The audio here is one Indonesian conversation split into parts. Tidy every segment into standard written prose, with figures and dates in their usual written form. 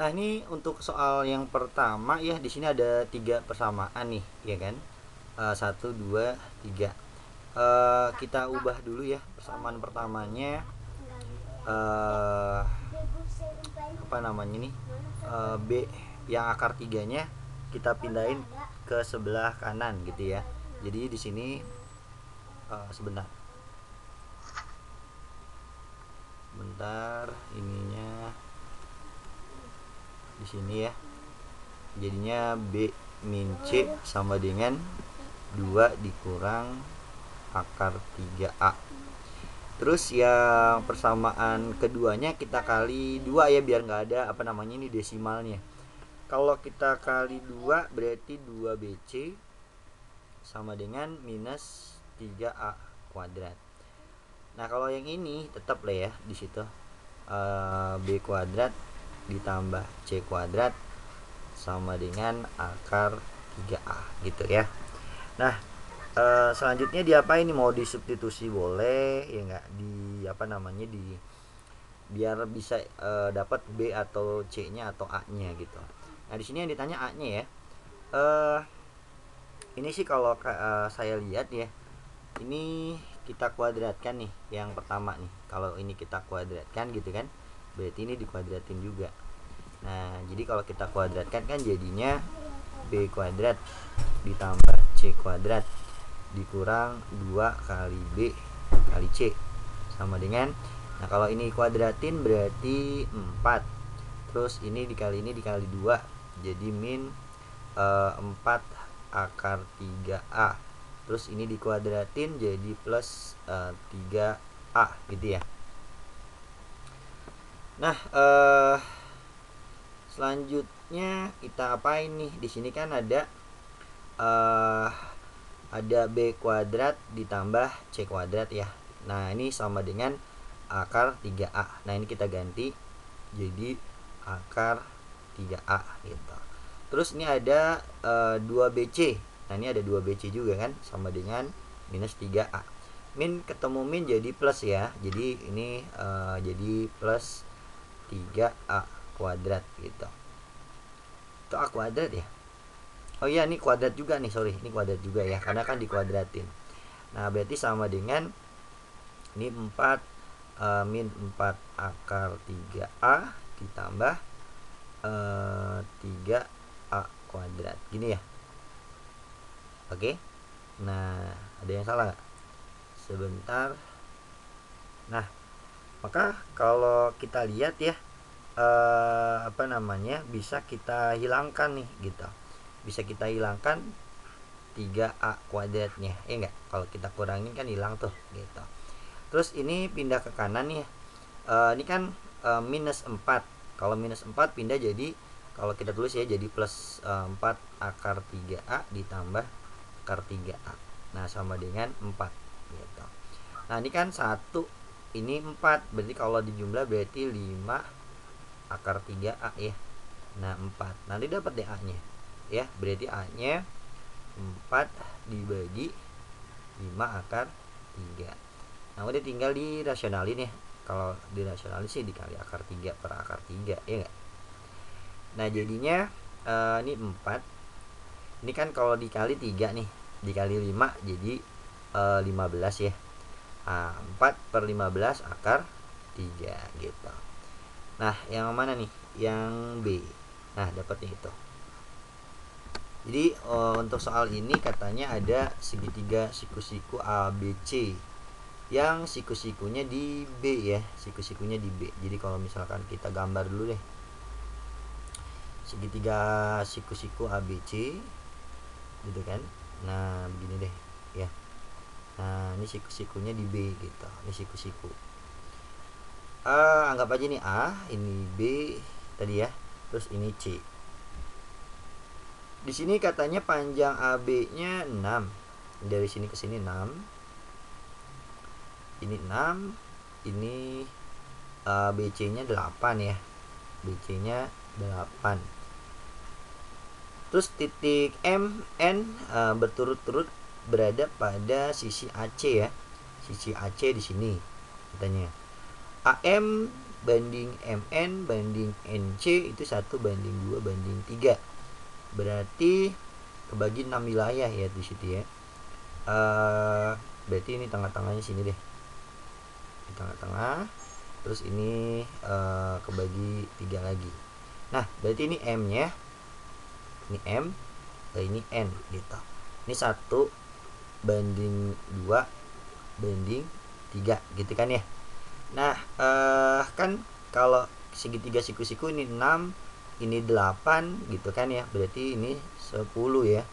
Nah, ini untuk soal yang pertama ya, di sini ada 3 persamaan nih, ya kan? 1, 2, 3. Kita ubah dulu ya persamaan pertamanya. eh apa namanya nih? B yang akar tiganya kita pindahin ke sebelah kanan gitu ya. Jadi di sini sebentar. Sebentar ininya di sini ya. Jadinya B min C sama dengan 2 dikurang akar 3A. Terus yang persamaan keduanya kita kali 2 ya, biar nggak ada apa namanya ini desimalnya. Kalau kita kali 2 berarti 2BC sama dengan minus 3A kuadrat. Nah, kalau yang ini tetap lah ya di situ. B kuadrat ditambah C kuadrat sama dengan akar 3A gitu ya. Nah, selanjutnya diapain nih? Mau disubstitusi boleh ya, nggak di apa namanya di biar bisa dapat B atau C-nya atau A-nya gitu. Nah, di sini yang ditanya A-nya ya. Eh ini sih kalau saya lihat ya, ini kita kuadratkan nih yang pertama nih. Kalau ini kita kuadratkan gitu kan, berarti ini dikuadratin juga. Nah, jadi kalau kita kuadratkan kan jadinya B kuadrat ditambah C kuadrat dikurang 2 kali B kali C sama dengan, nah kalau ini kuadratin berarti 4. Terus ini dikali 2 jadi min 4 akar 3A. Terus ini dikuadratin jadi plus 3A gitu ya. Nah, selanjutnya kita apain nih? Di sini kan ada B kuadrat ditambah C kuadrat ya. Nah, ini sama dengan akar 3A. Nah, ini kita ganti jadi akar 3A gitu. Terus ini ada 2BC. Nah, ini ada 2BC juga kan, sama dengan minus 3A. Min ketemu min jadi plus ya. Jadi ini jadi plus 3A kuadrat gitu. Itu A kuadrat ya. Oh iya, ini kuadrat juga nih, sorry. Ini kuadrat juga ya, karena kan dikuadratin. Nah, berarti sama dengan ini 4 min 4 akar 3A ditambah 3A kuadrat. Gini ya. Oke. Nah, ada yang salah nggak? Sebentar. Nah, maka kalau kita lihat ya, apa namanya, bisa kita hilangkan nih gitu. Bisa kita hilangkan 3A kuadratnya, ya enggak? Kalau kita kurangin kan hilang tuh gitu. Terus ini pindah ke kanan nih. Ini kan minus 4. Kalau minus 4 pindah jadi, kalau kita tulis ya, jadi plus 4 akar 3A ditambah akar 3A. Nah, sama dengan 4 gitu. Nah, ini kan 1, ini 4. Berarti kalau dijumlah berarti 5 akar 3A ya. Nah, 4. Nanti dapat deh A-nya. Ya, berarti A-nya 4 dibagi 5 akar 3. Nah, udah tinggal dirasionalin ya. Kalau dirasionalin sih dikali akar 3 per akar 3 ya enggak? Nah, jadinya ini 4. Ini kan kalau dikali 3 nih, dikali 5 jadi 15 ya. 4 per 15 akar 3 gitu. Nah, yang mana nih? Yang B. Nah, dapatnya itu. Jadi untuk soal ini katanya ada segitiga siku-siku ABC yang siku-sikunya di B ya, siku-sikunya di B. Jadi kalau misalkan kita gambar dulu deh segitiga siku-siku ABC gitu kan. Nah, begini deh ya. Nah, ini siku-sikunya di B gitu. Ini siku-siku. Anggap aja ini A, ini B tadi ya. Terus ini C. Di sini katanya panjang AB-nya 6. Dari sini ke sini 6. Ini 6. Ini BC-nya 8 ya. BC-nya 8. Terus titik M, N berturut-turut berada pada sisi AC ya. Sisi AC di sini katanya. AM banding MN banding NC itu 1:2:3. Berarti kebagi 6 wilayah ya di situ ya. Berarti ini tengah-tengahnya sini deh, di tengah-tengah. Terus ini kebagi 3 lagi. Nah berarti ini M nya, ini M, ini N gitu. Ini 1:2:3 gitu kan ya. Nah kan kalau segitiga siku-siku ini 6, ini 8 gitu kan ya. Berarti ini 10 ya.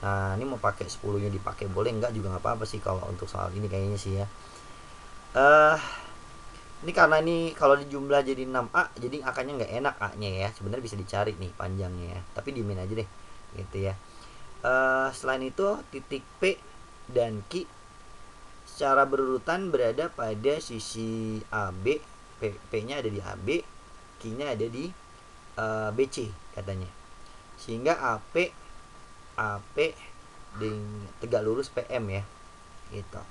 Nah ini mau pakai 10 nya dipakai boleh, enggak juga nggak apa-apa sih kalau untuk soal ini kayaknya sih ya. Ini karena ini kalau dijumlah jadi 6A, jadi angkanya nggak enak A-nya ya. Sebenarnya bisa dicari nih panjangnya ya, tapi dimin aja deh gitu ya. Selain itu titik P dan Q secara berurutan berada pada sisi AB. P-nya ada di AB, Q-nya ada di BC katanya. Sehingga AP tegak lurus PM ya gitu.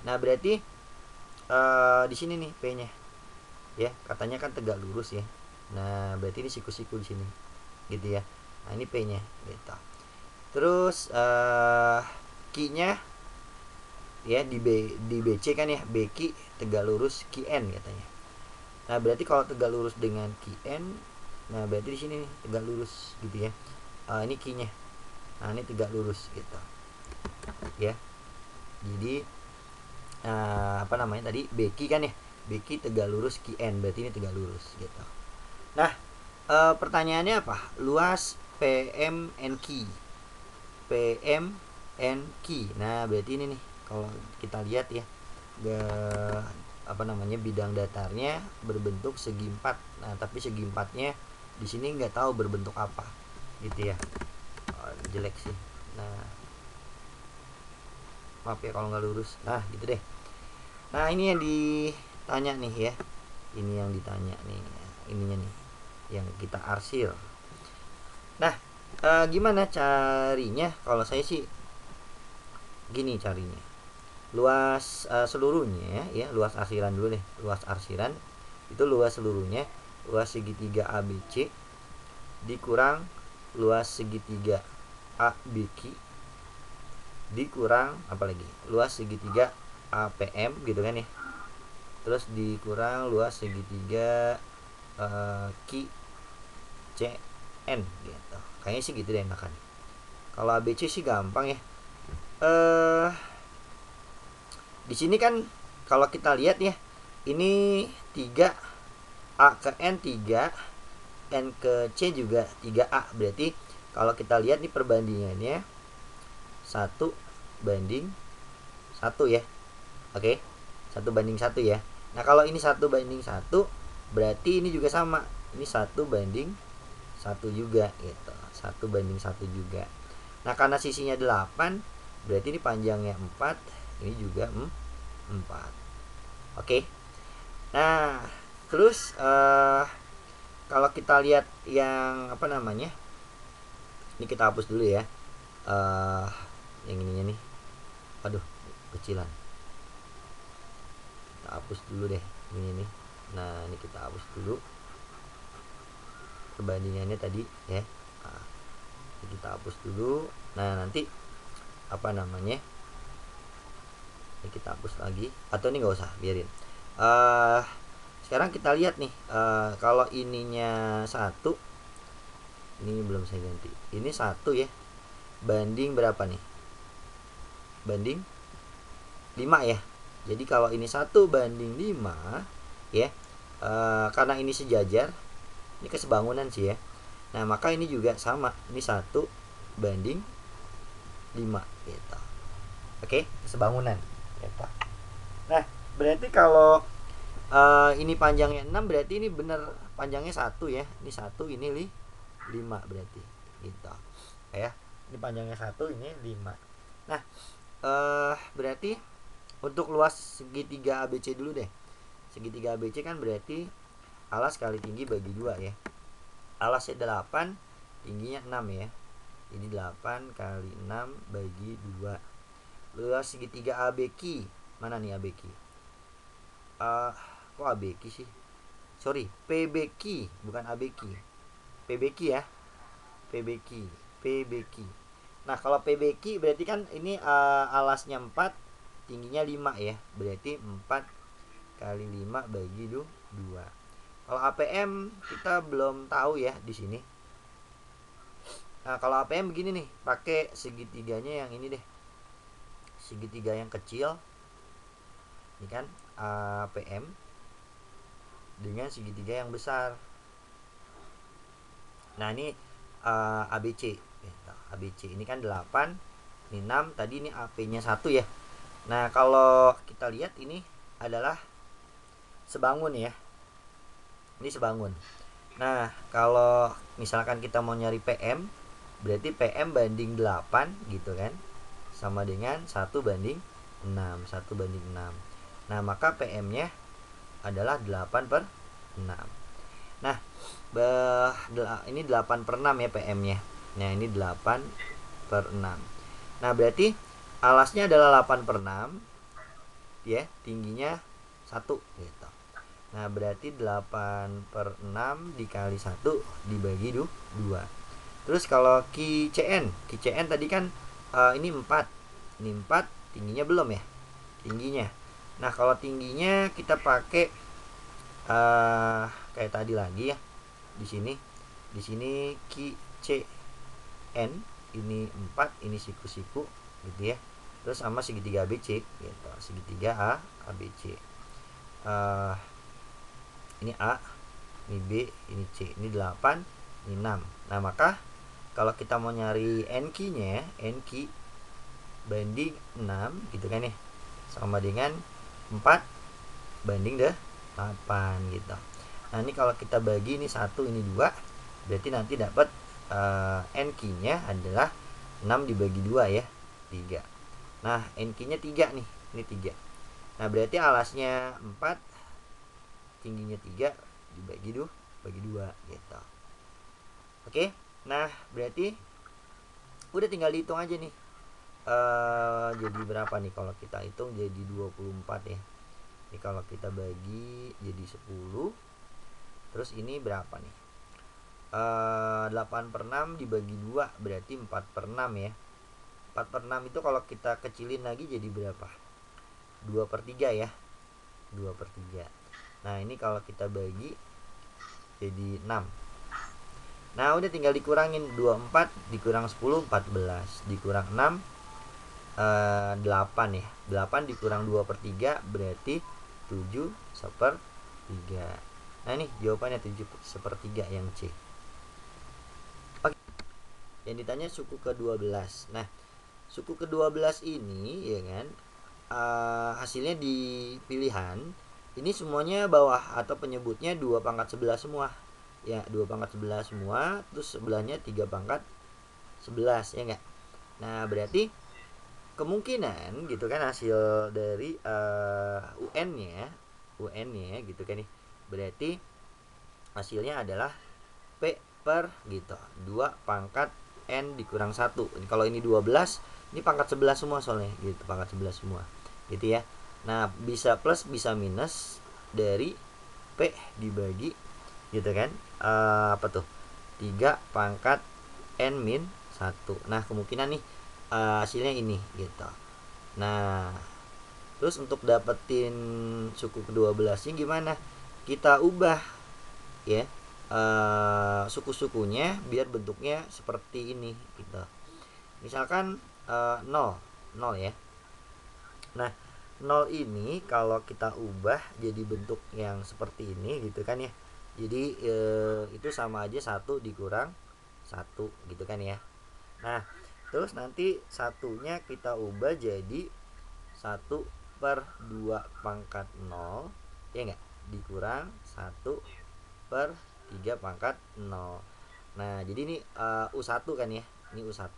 Nah berarti di sini nih P-nya ya, katanya kan tegak lurus ya. Nah berarti ini siku-siku di sini gitu ya. Nah ini P-nya gitu. Terus Q-nya ya di BC kan ya, BQ tegak lurus QN katanya. Nah berarti kalau tegak lurus dengan QN, nah berarti di sini nih tegak lurus gitu ya. Ini Q-nya, nah ini tegak lurus gitu ya. Jadi apa namanya tadi, BQ kan ya, BQ tegak lurus QN, berarti ini tegak lurus gitu. Nah pertanyaannya apa? Luas PMNQ. Nah berarti ini nih kalau kita lihat ya, bidang datarnya berbentuk segi 4. Nah tapi segi 4-nya di sini nggak tahu berbentuk apa gitu ya. Jelek sih. Nah maaf ya kalau nggak lurus. Nah gitu deh. Nah ini yang ditanya nih ya, ini yang ditanya nih, ininya nih yang kita arsir. Nah gimana carinya? Kalau saya sih gini carinya. Luas seluruhnya ya, luas arsiran dulu deh. Luas arsiran itu luas seluruhnya, luas segitiga ABC dikurang luas segitiga ABQ dikurang apa lagi, luas segitiga APM gitu kan ya. Terus dikurang luas segitiga QCN gitu. Kayaknya sih gitu deh enakan. Kalau ABC sih gampang ya. Di sini kan kalau kita lihat ya, ini 3 A ke N 3, N ke C juga 3A. Berarti kalau kita lihat nih perbandingannya 1:1 ya. Oke, 1:1 ya. Nah kalau ini 1:1 berarti ini juga sama, ini 1:1 juga gitu, 1:1 juga. Nah karena sisinya 8 berarti ini panjangnya 4, ini juga 4. Oke. Nah terus kalau kita lihat yang ini kita hapus dulu ya. Yang ininya nih, aduh kecilan, kita hapus dulu deh ini nih. Nah ini kita hapus dulu perbandingannya tadi ya. Nah, kita hapus dulu. Nah nanti ini kita hapus lagi, atau ini nggak usah, biarin. Sekarang kita lihat nih, kalau ininya 1, ini belum saya ganti, ini 1 ya, banding berapa nih, banding 5 ya. Jadi kalau ini 1:5 ya, karena ini sejajar, ini kesebangunan sih ya. Nah maka ini juga sama, ini 1:5 gitu. Oke, kesebangunan gitu. Nah berarti kalau ini panjangnya 6, berarti ini benar panjangnya 1 ya. Ini 1, ini 5 berarti gitu ya. Ini panjangnya 1, ini 5. Nah berarti untuk luas segitiga ABC dulu deh. Segitiga ABC kan berarti alas kali tinggi bagi 2 ya. Alasnya 8, tingginya 6 ya. Jadi 8 kali 6 bagi 2. Luas segitiga ABQ, mana nih ABQ? Kok ABQ sih? PBQ, bukan ABQ. PBQ ya, PBQ. Nah kalau PBQ berarti kan ini alasnya 4, tingginya 5 ya, berarti 4 kali 5 bagi 2. Kalau APM kita belum tahu ya di sini. Nah kalau APM begini nih, pakai segitiganya yang ini deh, segitiga yang kecil ini kan APM dengan segitiga yang besar. Nah ini ABC gitu. ABC ini kan 8, ini 6, tadi ini AP nya 1 ya. Nah kalau kita lihat ini adalah sebangun ya, ini sebangun. Nah kalau misalkan kita mau nyari PM, berarti PM banding 8 gitu kan, sama dengan 1 banding 6, 1 banding 6. Nah maka PM nya adalah 8 per 6. Nah ini 8 per 6 ya PM nya. Nah ini 8 per 6. Nah berarti alasnya adalah 8 per 6 ya, tingginya 1 gitu. Nah berarti 8 per 6 dikali 1 dibagi 2. Terus kalau QCN tadi kan ini 4. Ini 4, tingginya belum ya? Tingginya. Nah kalau tingginya kita pakai kayak tadi lagi ya. Di sini QCN ini 4, ini siku-siku gitu ya. Terus sama segitiga ABC gitu. Segitiga ABC. Ini A, ini B, ini C, ini 8, ini 6. Nah maka kalau kita mau nyari NQ nya, NQ banding 6 gitu kan ya, sama dengan 4 banding 8 gitu. Nah ini kalau kita bagi ini 1, ini 2, berarti nanti dapat NQ nya adalah 6 dibagi 2 ya, 3. Nah NQ nya 3 nih, ini 3. Nah berarti alasnya 4, tingginya 3 dibagi 2 gitu. Oke. Nah berarti udah tinggal dihitung aja nih. Jadi berapa nih kalau kita hitung, jadi 24 ya. Ini kalau kita bagi jadi 10. Terus ini berapa nih? 8 per 6 dibagi 2 berarti 4 per 6 ya. 4 per 6 itu kalau kita kecilin lagi jadi berapa? 2 per 3 ya. 2 per 3. Nah ini kalau kita bagi jadi 6. Nah udah tinggal dikurangin, 24 dikurang 10 14, dikurang 6 8 ya. 8 dikurang 2 per 3 berarti 7 1/3. Nah ini jawabannya 7 1/3 yang C. Oke. Yang ditanya suku ke-12. Nah suku ke-12 ini ya kan, hasilnya di pilihan ini semuanya bawah atau penyebutnya 2 pangkat 11 semua ya, 2 pangkat 11 semua, terus sebelahnya 3 pangkat 11 ya enggak. Nah berarti kemungkinan gitu kan hasil dari UN nya gitu kan nih, berarti hasilnya adalah P per gitu 2 pangkat N dikurang 1. Kalau ini 12, ini pangkat 11 semua soalnya gitu, pangkat 11 semua gitu ya. Nah bisa plus bisa minus dari P dibagi gitu kan, apa tuh, 3 pangkat N min 1. Nah kemungkinan nih hasilnya ini gitu. Nah terus untuk dapetin suku ke-12 nya gimana? Kita ubah ya suku-sukunya biar bentuknya seperti ini gitu. Misalkan 0 ya. Nah 0 ini kalau kita ubah jadi bentuk yang seperti ini gitu kan ya. Jadi itu sama aja 1 dikurang 1 gitu kan ya. Nah terus nanti satunya kita ubah jadi 1 per 2 pangkat 0 ya enggak, dikurang 1 per 3 pangkat 0. Nah jadi ini U1 kan ya, ini U1.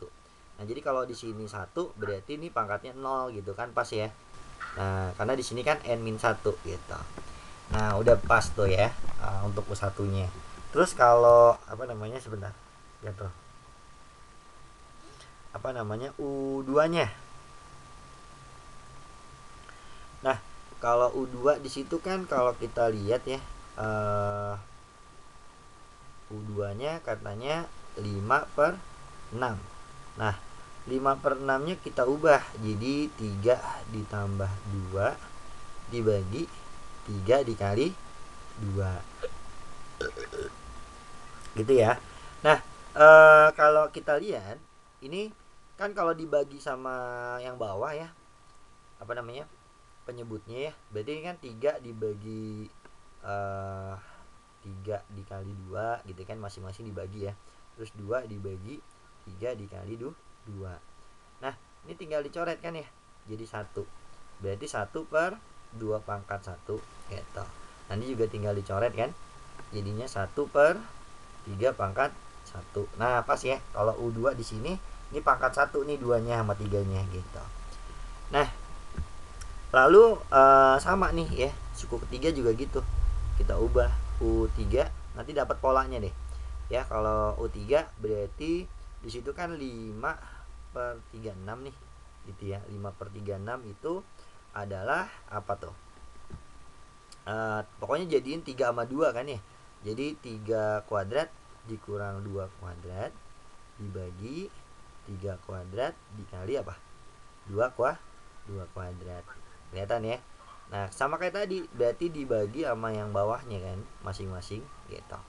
Nah jadi kalau di sini 1 berarti ini pangkatnya 0 gitu kan, pas ya. Nah karena di sini kan N-1 gitu. Nah udah pas tuh ya untuk U1 nya. Terus kalau apa namanya, sebentar gitu, apa namanya, U2 nya. Nah kalau U2 di situ kan kalau kita lihat ya, U2 nya katanya 5/6. Nah 5/6 nya kita ubah jadi 3 ditambah 2 dibagi 3 dikali 2 gitu ya. Nah kalau kita lihat ini kan kalau dibagi sama yang bawah ya, apa namanya, penyebutnya ya, berarti ini kan 3 dibagi 3 dikali 2 gitu kan, masing-masing dibagi ya, terus 2 dibagi 3 dikali 2. Nah ini tinggal dicoret kan ya, jadi 1, berarti 1/2 gitu. Nanti juga tinggal dicoret kan, jadinya 1/3 Nah pas ya, kalau U2 di sini ini pangkat 1 nih, 2-nya sama 3-nya gitu. Nah lalu sama nih ya, suku ketiga juga gitu, kita ubah U3, nanti dapat polanya deh ya. Kalau U3 berarti di situ kan 5/36 nih gitu ya. 5/36 itu adalah apa tuh, pokoknya jadiin 3 sama 2 kan ya. Jadi 3 kuadrat dikurang 2 kuadrat dibagi 3 kuadrat dikali apa, 2 kuadrat. Kelihatan ya. Nah sama kayak tadi, berarti dibagi sama yang bawahnya kan, masing-masing gitu.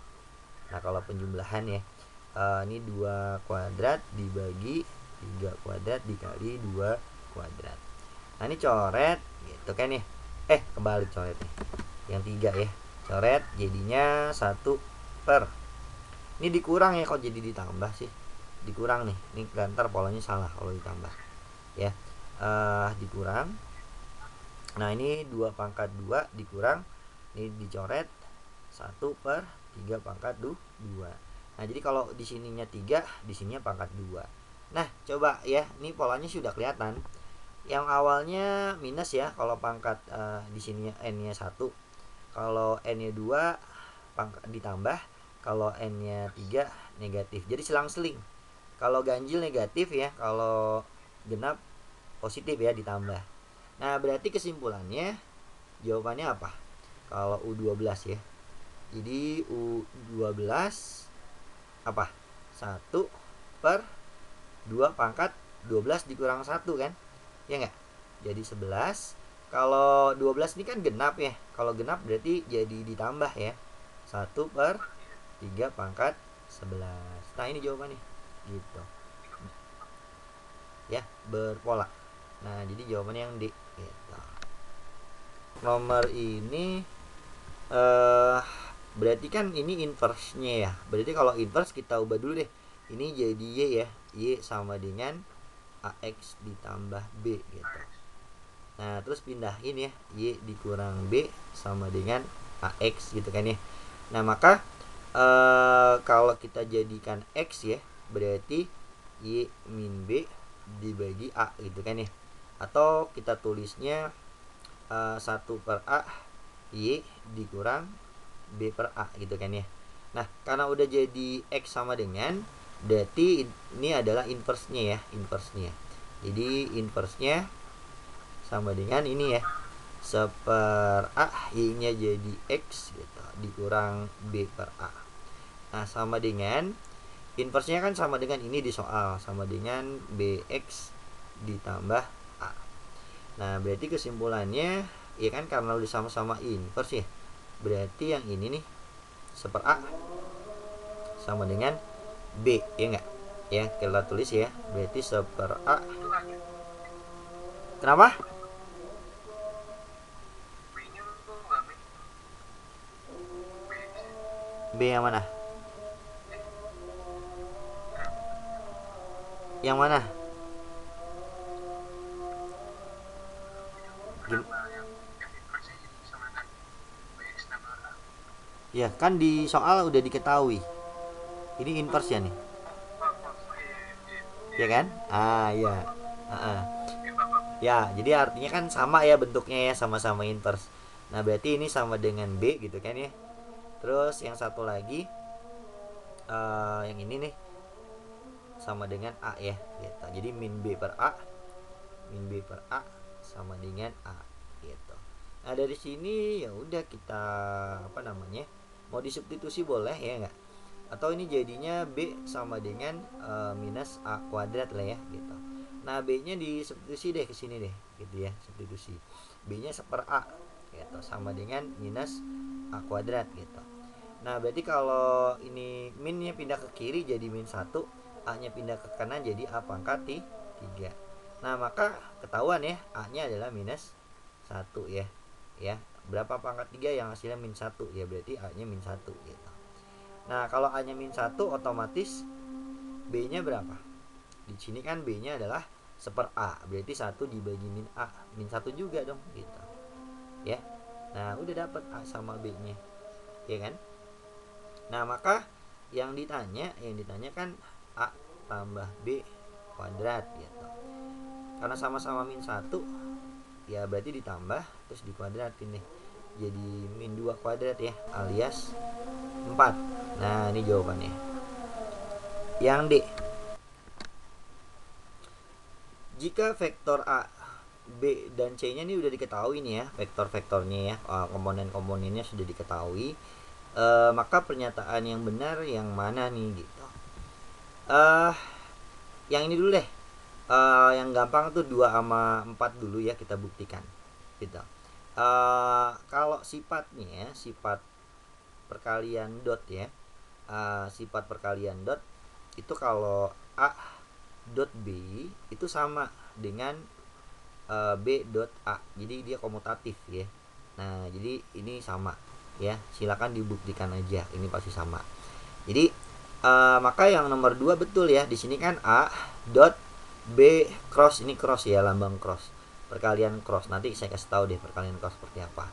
Nah kalau penjumlahan ya, ini 2 kuadrat dibagi 3 kuadrat dikali 2 kuadrat. Nah ini coret gitu kan ya. Kebalik coretnya, yang 3 ya, coret jadinya 1 per, ini dikurang ya, kok jadi ditambah sih, dikurang nih, ini gantar polanya salah kalau ditambah ya. Dikurang. Nah ini 2/2 dikurang, ini dicoret 1/3/2. Nah jadi kalau di sininya 3, di sininya pangkat 2. Nah coba ya, ini polanya sudah kelihatan. Yang awalnya minus ya, kalau pangkat di sininya n-nya 1, kalau n-nya 2 pangkat ditambah, kalau n-nya 3 negatif. Jadi selang-seling. Kalau ganjil negatif ya, kalau genap positif ya, ditambah. Nah berarti kesimpulannya jawabannya apa kalau U12 ya. Jadi U12 apa, 1/2 dikurang 1 kan ya enggak, jadi 11. Kalau 12 ini kan genap ya, kalau genap berarti jadi ditambah ya, 1/3/11. Nah ini jawabannya gitu ya, berpola. Nah jadi jawabannya yang D gitu. Nomor ini berarti kan ini inverse-nya ya. Berarti kalau inverse kita ubah dulu deh. Ini jadi Y ya. Y sama dengan AX ditambah B gitu. Nah terus pindahin ya, Y dikurang B sama dengan AX gitu kan ya. Nah maka kalau kita jadikan X ya, berarti Y min B dibagi A gitu kan ya. Atau kita tulisnya 1/A Y dikurang B/A gitu kan ya. Nah karena udah jadi X sama dengan, berarti ini adalah inverse-nya ya, inverse-nya. Jadi inverse-nya sama dengan ini ya, 1/A Y nya jadi X gitu, dikurang B/A. Nah sama dengan inverse-nya kan sama dengan ini di soal, sama dengan BX ditambah A. Nah berarti kesimpulannya ya kan, karena udah sama-sama inverse ya, berarti yang ini nih 1/A sama dengan B ya enggak ya, kita tulis ya, berarti 1/A. Kenapa? B yang mana? Yang mana? Ya kan di soal udah diketahui. Ini inverse ya nih. Ya kan? Ya. Ya, jadi artinya kan sama ya bentuknya ya, sama-sama inverse. Nah, berarti ini sama dengan B gitu kan ya. Terus yang satu lagi yang ini nih sama dengan A ya gitu. Jadi min B per A sama dengan A gitu. Nah dari sini ya udah kita apa namanya, mau disubstitusi boleh ya enggak, atau ini jadinya B sama dengan minus A kuadrat lah ya gitu. Nah B nya disubstitusi deh ke sini deh gitu ya, substitusi B nya seper A gitu sama dengan minus A kuadrat gitu. Nah berarti kalau ini minnya pindah ke kiri jadi min 1, A nya pindah ke kanan jadi A pangkat 3. Nah maka ketahuan ya A nya adalah minus 1 ya. Ya, berapa pangkat 3 yang hasilnya min 1 ya, berarti A nya min 1 gitu. Nah kalau A nya min 1 otomatis B nya berapa? Di sini kan B nya adalah seper A, berarti 1 dibagi min A, min 1 juga dong gitu ya. Nah udah dapat A sama B nya ya kan. Nah maka yang ditanya kan A tambah B kuadrat gitu. Karena sama-sama min 1 ya berarti ditambah terus dikuadratin deh, jadi min 2 kuadrat ya, alias 4. Nah ini jawabannya yang D. Jika vektor A, B, dan C nya ini udah diketahui nih ya, vektor-vektornya ya, komponen-komponennya sudah diketahui, maka pernyataan yang benar yang mana nih gitu. Yang ini dulu deh, yang gampang tuh 2 sama 4 dulu ya, kita buktikan gitu. Kalau sifatnya sifat perkalian dot ya, sifat perkalian dot itu kalau A dot B itu sama dengan B dot A, jadi dia komutatif ya. Nah jadi ini sama ya, silakan dibuktikan aja, ini pasti sama. Jadi maka yang nomor 2 betul ya, di sini kan A dot B cross, ini cross ya, lambang cross, perkalian cross. Nanti saya kasih tahu deh perkalian cross seperti apa.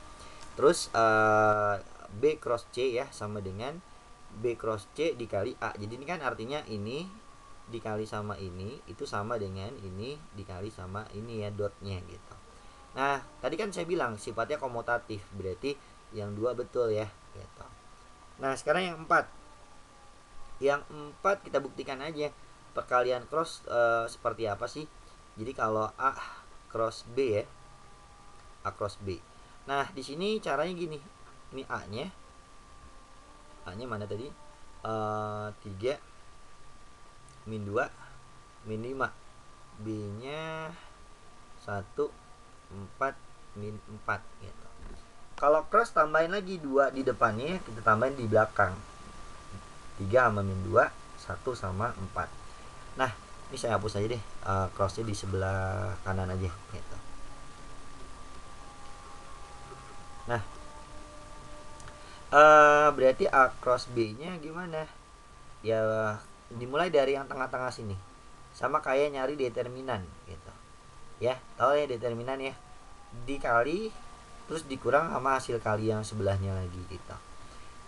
Terus B cross C ya sama dengan B cross C dikali A. Jadi ini kan artinya ini dikali sama ini itu sama dengan ini dikali sama ini ya, dotnya gitu. Nah tadi kan saya bilang sifatnya komutatif, berarti yang 2 betul ya gitu. Nah sekarang yang 4 kita buktikan aja perkalian cross seperti apa sih. Jadi kalau A cross B ya, A cross B. Nah di sini caranya gini, ini A nya mana tadi, 3 min 2 min 5, B nya 1 4 min 4 gitu. Kalau cross tambahin lagi 2 di depannya, kita tambahin di belakang 3 sama min 2, 1 sama 4. Nah ini saya hapus aja deh, crossnya di sebelah kanan aja gitu. Nah berarti A cross B nya gimana ya, dimulai dari yang tengah-tengah sini, sama kayak nyari determinan gitu ya. Tahu ya determinan ya, dikali terus dikurang sama hasil kali yang sebelahnya lagi gitu.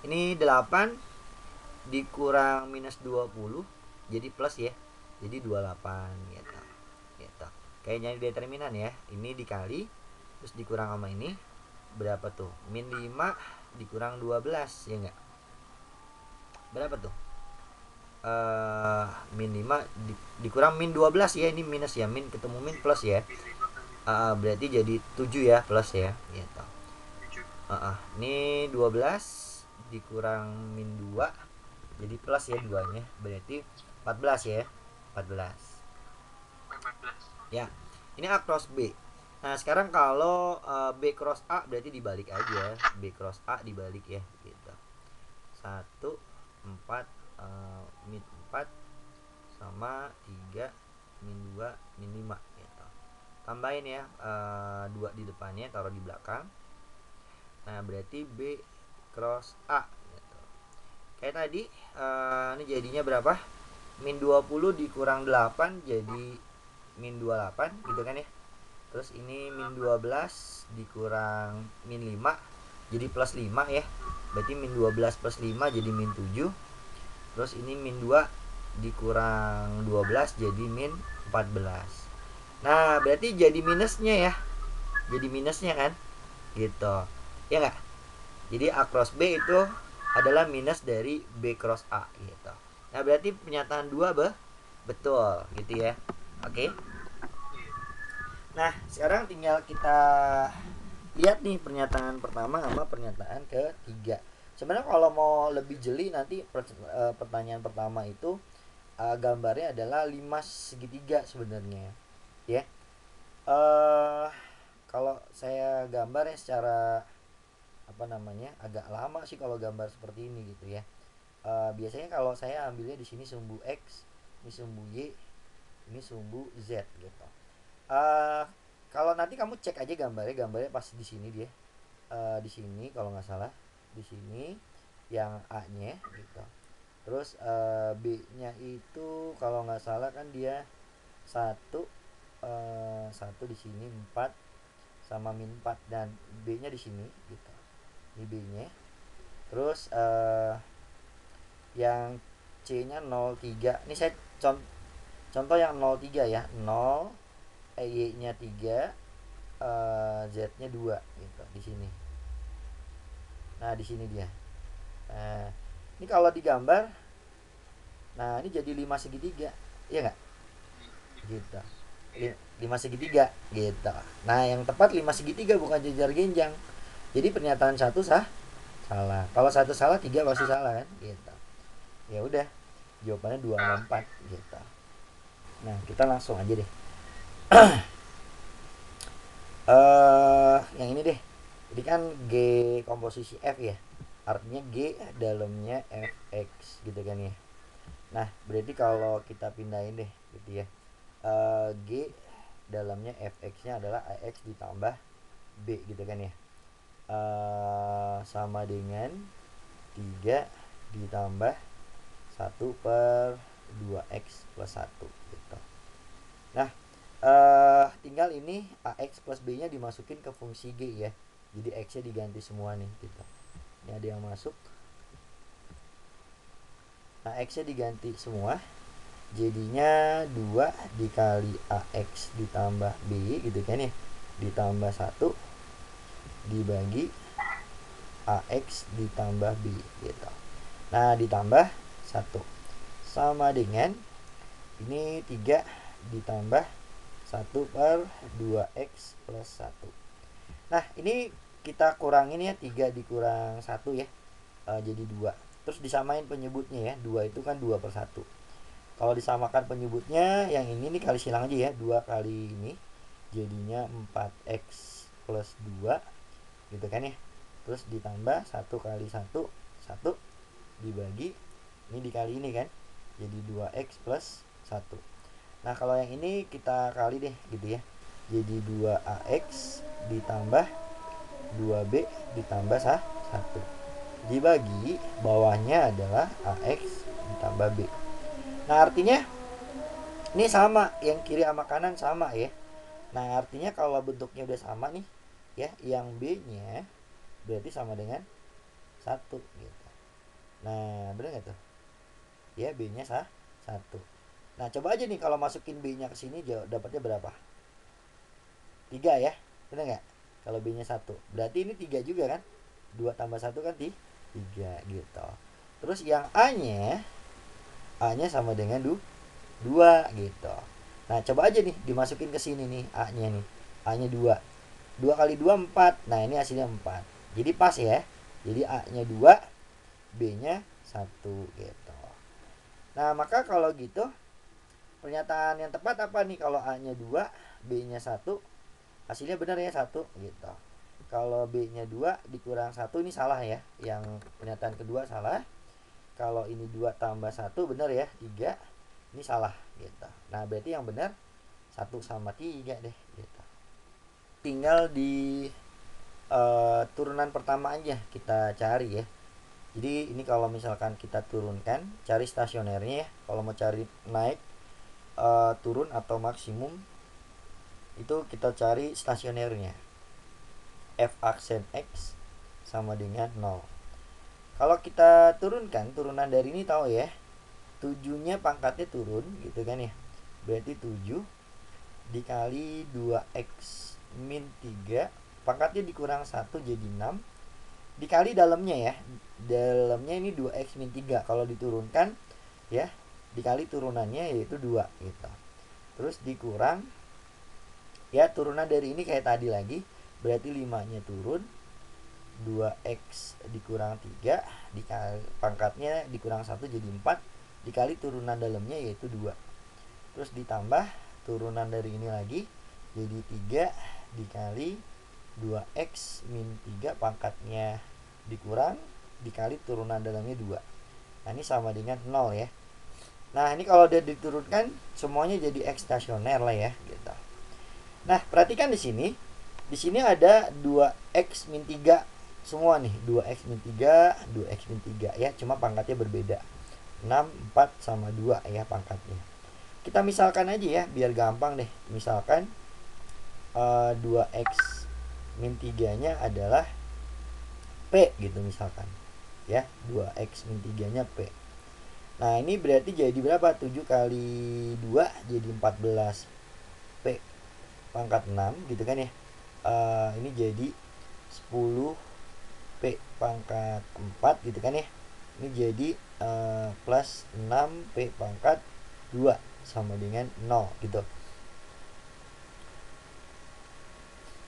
Ini 8 dikurang minus 20 jadi plus ya, jadi 28 gitu gitu. Kayak nyari determinan ya, ini dikali terus dikurang sama ini berapa tuh, min 5 dikurang 12 ya enggak, berapa tuh, min 5 dikurang min 12 ya, ini minus ya, min ketemu min plus ya, berarti jadi 7 ya, plus ya gitu. Ini 12 dikurang min 2 jadi plus ya, 2 nya berarti 14 ya, 14 ya. Ini A cross B. Nah sekarang kalau B cross A berarti dibalik aja, B cross A dibalik ya gitu. 1 4 min 4 sama 3 min 2 min 5 gitu. Tambahin ya 2 di depannya, taruh di belakang. Nah berarti B cross A gitu. Kayak tadi ini jadinya berapa, min 20 dikurang 8 jadi min 28 gitu kan ya. Terus ini min 12 dikurang min 5 jadi plus 5 ya, berarti min 12 plus 5 jadi min 7. Terus ini min 2 dikurang 12 jadi min 14. Nah berarti jadi minusnya ya, jadi minusnya kan gitu ya enggak. Jadi A cross B itu adalah minus dari B cross A gitu. Nah berarti pernyataan 2 betul gitu ya. Oke. Nah sekarang tinggal kita lihat nih pernyataan pertama sama pernyataan ketiga. Sebenarnya kalau mau lebih jeli nanti pertanyaan pertama itu gambarnya adalah 5 segitiga sebenarnya ya. Kalau saya gambar ya secara agak lama sih kalau gambar seperti ini gitu ya. Biasanya kalau saya ambilnya di sini sumbu X, ini sumbu Y, ini sumbu Z gitu. uh, Kalau nanti kamu cek aja gambarnya pasti di sini dia. Di sini kalau nggak salah, di sini yang A nya gitu. Terus B nya itu kalau nggak salah kan dia satu, satu di sini 4 sama min 4, dan B nya di sini gitu. Ini B nya. Terus yang C nya 03. Ini saya contoh yang 03 ya. 0, Y nya 3, Z nya 2 gitu di sini. Nah di sini dia. Nah, ini kalau digambar, nah ini jadi 5 segitiga, iya nggak? Gitu. 5 segitiga gitu. Nah yang tepat 5 segitiga bukan jejar genjang. Jadi pernyataan satu salah. Kalau satu salah, tiga pasti salah kan? Gitu. Ya udah, jawabannya 2 sama 4 gitu. Nah kita langsung aja deh. Yang ini deh. Jadi kan G komposisi F ya. Artinya G dalamnya Fx gitu kan ya. Nah, berarti kalau kita pindahin deh gitu ya. G dalamnya Fx-nya adalah Ax ditambah B gitu kan ya. Sama dengan 3 ditambah 1/2x plus 1 gitu. Nah, tinggal ini Ax plus B nya dimasukin ke fungsi G ya. Jadi X nya diganti semua nih gitu. Ini ada yang masuk. Nah X nya diganti semua, jadinya 2 dikali AX ditambah B gitu kan ya, ditambah 1 dibagi AX ditambah B gitu. Nah ditambah 1 sama dengan ini 3 ditambah 1/2x plus 1. Nah ini kita kurangin ya, 3 dikurang 1 ya, jadi 2. Terus disamain penyebutnya ya, 2 itu kan 2/1. Kalau disamakan penyebutnya, yang ini nih kali silang aja ya, 2 kali ini jadinya 4x plus 2 gitu kan ya. Terus ditambah 1 kali 1, 1 dibagi ini dikali ini kan, jadi 2x plus 1. Nah kalau yang ini kita kali deh gitu ya, jadi 2ax ditambah 2b ditambah 1 dibagi bawahnya adalah ax ditambah b. Nah artinya ini sama, yang kiri sama kanan sama ya. Nah artinya kalau bentuknya udah sama nih ya, yang b nya berarti sama dengan 1 gitu. Nah bener gak tuh ya, b nya 1. Nah coba aja nih kalau masukin b nya ke sini dapatnya berapa? 3 ya, bener gak? Kalau b nya 1 berarti ini 3 juga kan, 2 tambah 1 kan 3 gitu. Terus yang a nya sama dengan 2 gitu. Nah coba aja nih dimasukin ke sini nih a nya nih, a nya 2, 2 kali 2 4. Nah ini hasilnya 4, jadi pas ya. Jadi a nya 2, b nya 1 gitu. Nah maka kalau gitu pernyataan yang tepat apa nih? Kalau a nya 2, b nya 1, hasilnya benar ya 1 gitu. Kalau b nya 2 dikurang 1 ini salah ya, yang pernyataan kedua salah. Kalau ini 2 tambah 1 benar ya, 3, ini salah gitu. Nah berarti yang benar 1 sama 3 deh gitu. Tinggal di turunan pertama aja kita cari ya. Jadi ini kalau misalkan kita turunkan, cari stasionernya ya. Kalau mau cari naik, turun atau maksimum, itu kita cari stasionernya. F aksen X sama dengan 0. Kalau kita turunkan, turunan dari ini tahu ya, 7-nya pangkatnya turun gitu kan ya. Berarti 7 dikali 2x min 3, pangkatnya dikurang 1 jadi 6, dikali dalamnya ya. Dalamnya ini 2x min 3, kalau diturunkan ya, dikali turunannya yaitu 2 gitu. Terus dikurang ya, turunan dari ini kayak tadi lagi, berarti 5-nya turun, 2x dikurang 3 dikali pangkatnya dikurang 1 jadi 4 dikali turunan dalamnya yaitu 2. Terus ditambah turunan dari ini lagi jadi 3 dikali 2x min 3 pangkatnya dikurang dikali turunan dalamnya 2. Nah ini sama dengan 0 ya. Nah ini kalau udah diturunkan semuanya jadi x stasioner lah ya gitu. Nah perhatikan di sini ada 2x min 3 semua nih, 2x min 3, 2x min 3 ya, cuma pangkatnya berbeda. 6, 4 sama 2 ya pangkatnya. Kita misalkan aja ya, biar gampang deh. Misalkan 2x min 3-nya adalah P gitu misalkan. Ya, 2x min 3-nya P. Nah, ini berarti jadi berapa? 7 kali 2 jadi 14 P pangkat 6 gitu kan ya. Ini jadi 10 P pangkat 4 gitu kan ya. Ini jadi plus 6 P pangkat 2 sama dengan 0 gitu.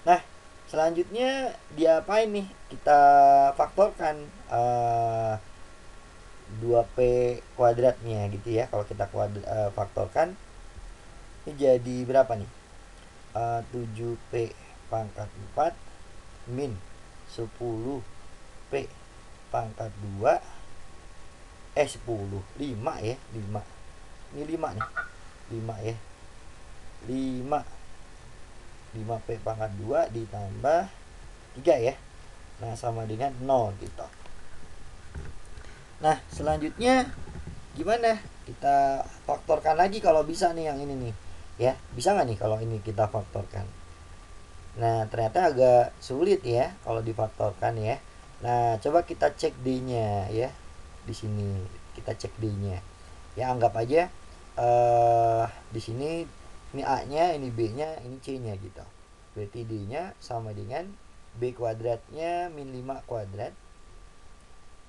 Nah selanjutnya diapain nih? Kita faktorkan 2P kuadratnya gitu ya. Kalau kita faktorkan ini jadi berapa nih? 7P pangkat 4 min 10P pangkat 2 10 5 ya, 5. Ini 5 nih. 5 ya. 5P pangkat 2 ditambah 3 ya. Nah, sama dengan 0 gitu. Nah, selanjutnya gimana? Kita faktorkan lagi kalau bisa nih yang ini nih. Ya, bisa nggak nih kalau ini kita faktorkan? Nah, ternyata agak sulit ya kalau difaktorkan ya. Nah, coba kita cek D-nya ya. Di sini kita cek D-nya. Ya, anggap aja di sini ini A-nya, ini B-nya, ini C-nya gitu. Berarti D-nya sama dengan B kuadratnya min 5 kuadrat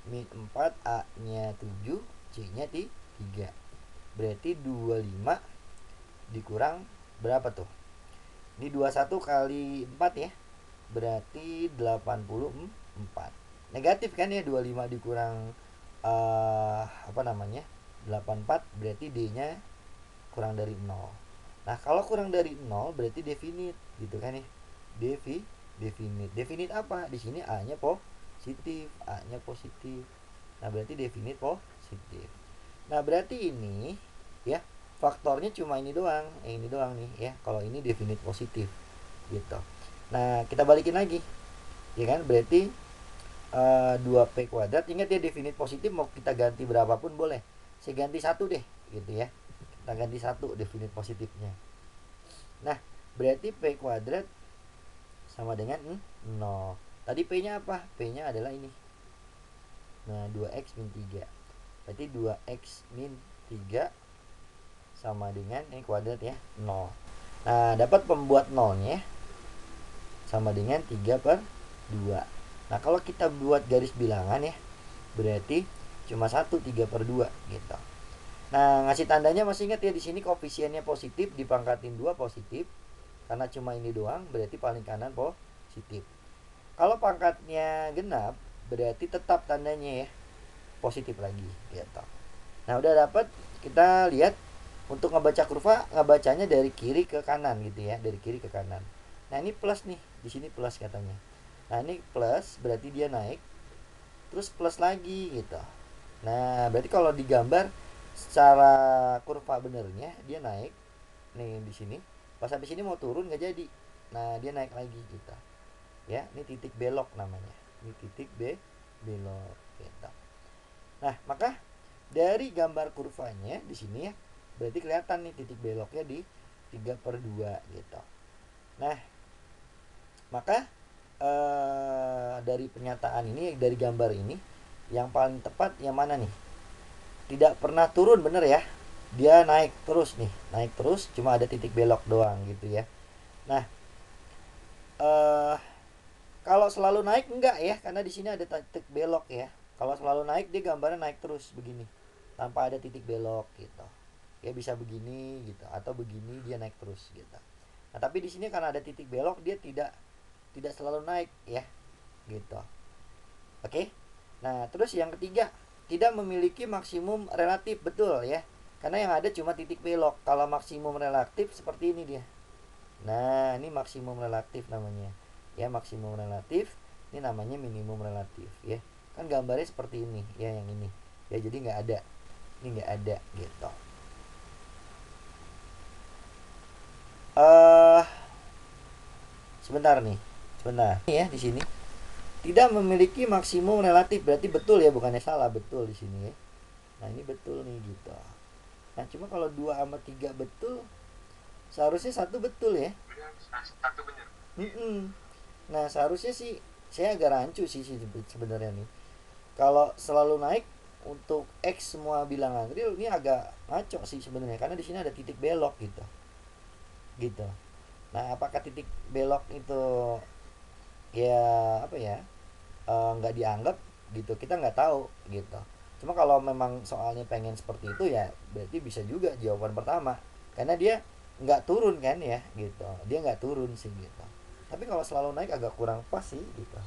min 4 A-nya 7, C-nya 3. Berarti 25 dikurang berapa tuh? Ini 21 kali 4 ya. Berarti 84. Negatif kan ya, 25 dikurang 84 berarti D-nya kurang dari 0. Nah, kalau kurang dari 0 berarti definite gitu kan ya. Definite. Definite apa? Di sini A-nya positif, A-nya positif. Nah, berarti definite positif. Nah, berarti ini ya faktornya cuma ini doang, ini doang nih ya. Kalau ini definite positif gitu. Nah, kita balikin lagi. Ya kan? Berarti 2P kuadrat, ingat ya definite positif mau kita ganti berapapun boleh. Saya ganti 1 deh gitu ya. Kita ganti 1 definite positifnya. Nah, berarti P kuadrat sama dengan 0. Tadi P-nya apa? P-nya adalah ini. Nah, 2x min 3. Berarti 2x min 3 sama dengan ini kuadrat ya, 0. Nah, dapat pembuat 0-nya sama dengan 3 per 2. Nah, kalau kita buat garis bilangan ya, berarti cuma 1, 3 per 2 gitu. Nah, ngasih tandanya masih ingat ya, di sini koefisiennya positif, dipangkatin 2 positif. Karena cuma ini doang, berarti paling kanan positif. Kalau pangkatnya genap, berarti tetap tandanya ya, positif lagi gitu. Nah, udah dapat, kita lihat untuk ngebaca kurva, ngebacanya dari kiri ke kanan gitu ya, dari kiri ke kanan. Nah, ini plus nih, di sini plus katanya. Nah, ini plus berarti dia naik, terus plus lagi gitu. Nah, berarti kalau digambar secara kurva benernya dia naik nih di sini. Pas habis ini mau turun nggak jadi. Nah, dia naik lagi gitu. Ya, ini titik belok namanya. Ini titik belok gitu. Nah, maka dari gambar kurvanya di sini ya, berarti kelihatan nih titik beloknya di 3 per 2 gitu. Nah, maka dari pernyataan ini, dari gambar ini, yang paling tepat yang mana nih? Tidak pernah turun, bener ya? Dia naik terus nih, naik terus, cuma ada titik belok doang gitu ya. Nah, kalau selalu naik enggak ya, karena di sini ada titik belok ya. Kalau selalu naik dia gambarnya naik terus begini, tanpa ada titik belok gitu. Ya bisa begini gitu, atau begini dia naik terus gitu. Nah, tapi di sini karena ada titik belok dia tidak tidak selalu naik ya, gitu. Oke. Nah, terus yang ketiga, tidak memiliki maksimum relatif, betul ya. Karena yang ada cuma titik belok. Kalau maksimum relatif seperti ini dia. Nah, ini maksimum relatif namanya. Ya, maksimum relatif. Ini namanya minimum relatif ya. Kan gambarnya seperti ini ya, yang ini. Ya, jadi nggak ada. Ini nggak ada gitu. Sebentar nih. Sebentar. Ini ya di sini. Tidak memiliki maksimum relatif, berarti betul ya, bukannya salah, betul di sini ya. Nah, ini betul nih gitu. Nah, cuma kalau 2 sama 3 betul, seharusnya satu betul ya. Satu benar. Nah, seharusnya sih saya agak rancu sih sebenarnya nih. Kalau selalu naik untuk X semua bilangan real, ini agak ngaco sih sebenarnya, karena di sini ada titik belok gitu. Gitu. Nah, apakah titik belok itu ya apa ya? Nggak dianggap gitu, kita nggak tahu gitu. Cuma kalau memang soalnya pengen seperti itu ya berarti bisa juga jawaban pertama, karena dia nggak turun kan ya gitu, dia nggak turun sih gitu. Tapi kalau selalu naik agak kurang pas sih gitu,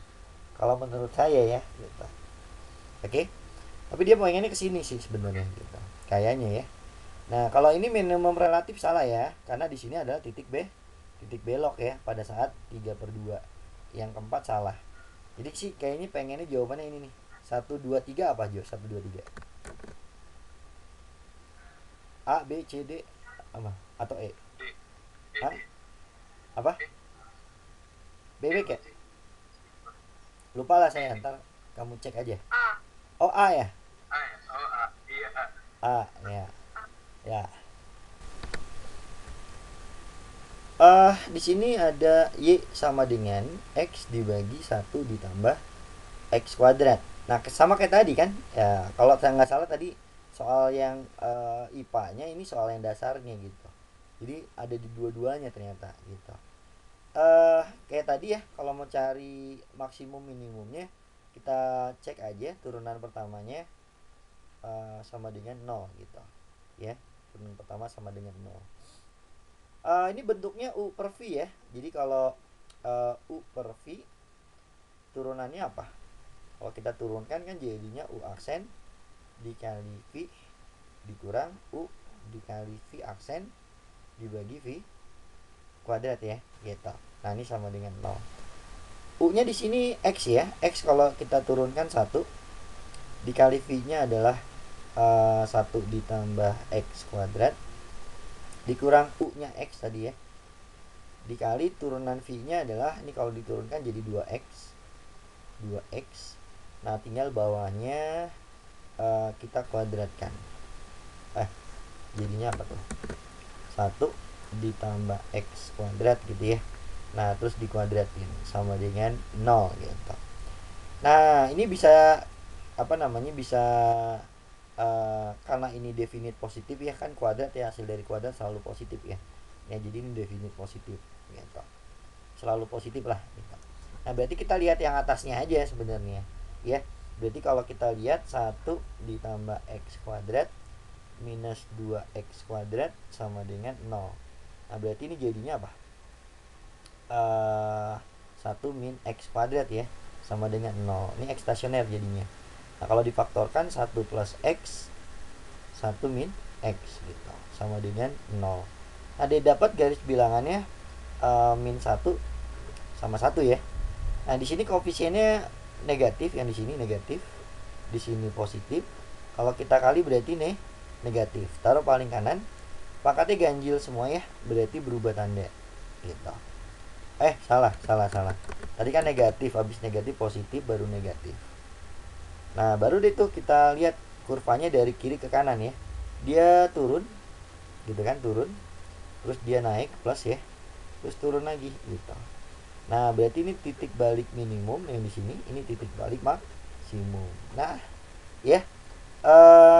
kalau menurut saya ya gitu. Oke, tapi dia pengennya ke sini sih sebenarnya gitu kayaknya ya. Nah, kalau ini minimum relatif salah ya, karena di sini adalah titik belok ya pada saat 3/2. Yang keempat salah. Jadi sih kayaknya pengennya jawabannya ini nih. 1 2 3 apa Jo? 1 2 3. A, B, C, D apa? Atau E? A? Apa? B, B kayak? Lupa lah saya, ntar kamu cek aja. Oh, A ya? A ya. Ya. Di sini ada Y sama dengan X dibagi 1 ditambah X kuadrat. Nah, sama kayak tadi kan? Ya, kalau saya nggak salah tadi soal yang IPA-nya, ini soal yang dasarnya gitu. Jadi ada di dua-duanya ternyata gitu. Kayak tadi ya, kalau mau cari maksimum minimumnya, kita cek aja turunan pertamanya sama dengan 0 gitu. Ya, turunan pertama sama dengan 0. Ini bentuknya U per V ya. Jadi kalau U per V turunannya apa? Kalau kita turunkan kan jadinya U aksen dikali V dikurang U dikali V aksen dibagi V kuadrat ya gitu. Nah, ini sama dengan 0. U nya di sini X ya. X kalau kita turunkan 1 dikali V nya adalah 1 ditambah X kuadrat dikurang U nya X tadi ya, dikali turunan V nya adalah, ini kalau diturunkan jadi 2X. Nah, tinggal bawahnya kita kuadratkan. Jadinya apa tuh? 1 ditambah X kuadrat gitu ya. Nah, terus dikuadratin sama dengan 0 gitu. Nah, ini bisa apa namanya, bisa karena ini definite positif ya kan, kuadrat ya, hasil dari kuadrat selalu positif ya. Ya, jadi ini definite positif gitu. Selalu positif lah gitu. Nah, berarti kita lihat yang atasnya aja sebenarnya ya. Berarti kalau kita lihat 1 ditambah X kuadrat minus 2X kuadrat sama dengan 0. Nah, berarti ini jadinya apa? 1 min X kuadrat ya sama dengan 0. Ini X stasioner jadinya. Nah, kalau difaktorkan 1 plus X 1 min X gitu sama dengan 0. Nah, dia dapat garis bilangannya min 1 sama 1 ya. Nah, di sini koefisiennya negatif, yang di sini negatif, di sini positif. Kalau kita kali berarti negatif. Taruh paling kanan. Pangkatnya ganjil semua ya, berarti berubah tanda gitu. Salah. Tadi kan negatif, habis negatif positif baru negatif. Nah, baru deh tuh kita lihat kurvanya dari kiri ke kanan ya. Dia turun gitu kan, turun. Terus dia naik plus ya. Terus turun lagi gitu. Nah, berarti ini titik balik minimum yang di sini, ini titik balik maksimum. Nah, ya.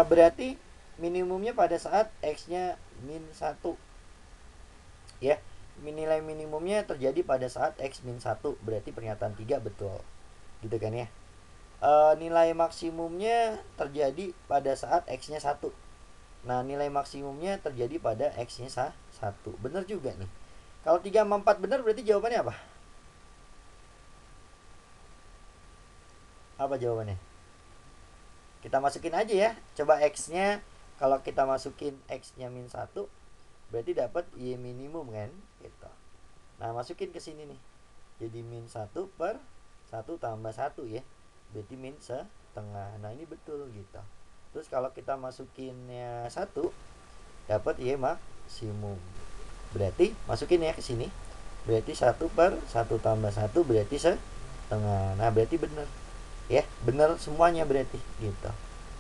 Berarti minimumnya pada saat X-nya min 1. Ya. Nilai minimumnya terjadi pada saat X min 1, berarti pernyataan 3 betul. Gitu kan ya. Nilai maksimumnya terjadi pada saat X-nya 1. Nah, nilai maksimumnya terjadi pada X-nya 1. Bener juga nih. Kalau 3 sama 4 bener berarti jawabannya apa? Apa jawabannya? Kita masukin aja ya. Coba X-nya, kalau kita masukin X-nya min 1, berarti dapat Y minimum kan? Gitu. Nah, masukin ke sini nih. Jadi min 1 per 1 tambah 1 ya. Berarti min setengah. Nah, ini betul gitu. Terus kalau kita masukinnya 1, dapat Y maksimum. Berarti masukin ya ke sini. Berarti 1 per 1 tambah 1 berarti setengah. Nah, berarti benar. Ya, benar semuanya berarti gitu.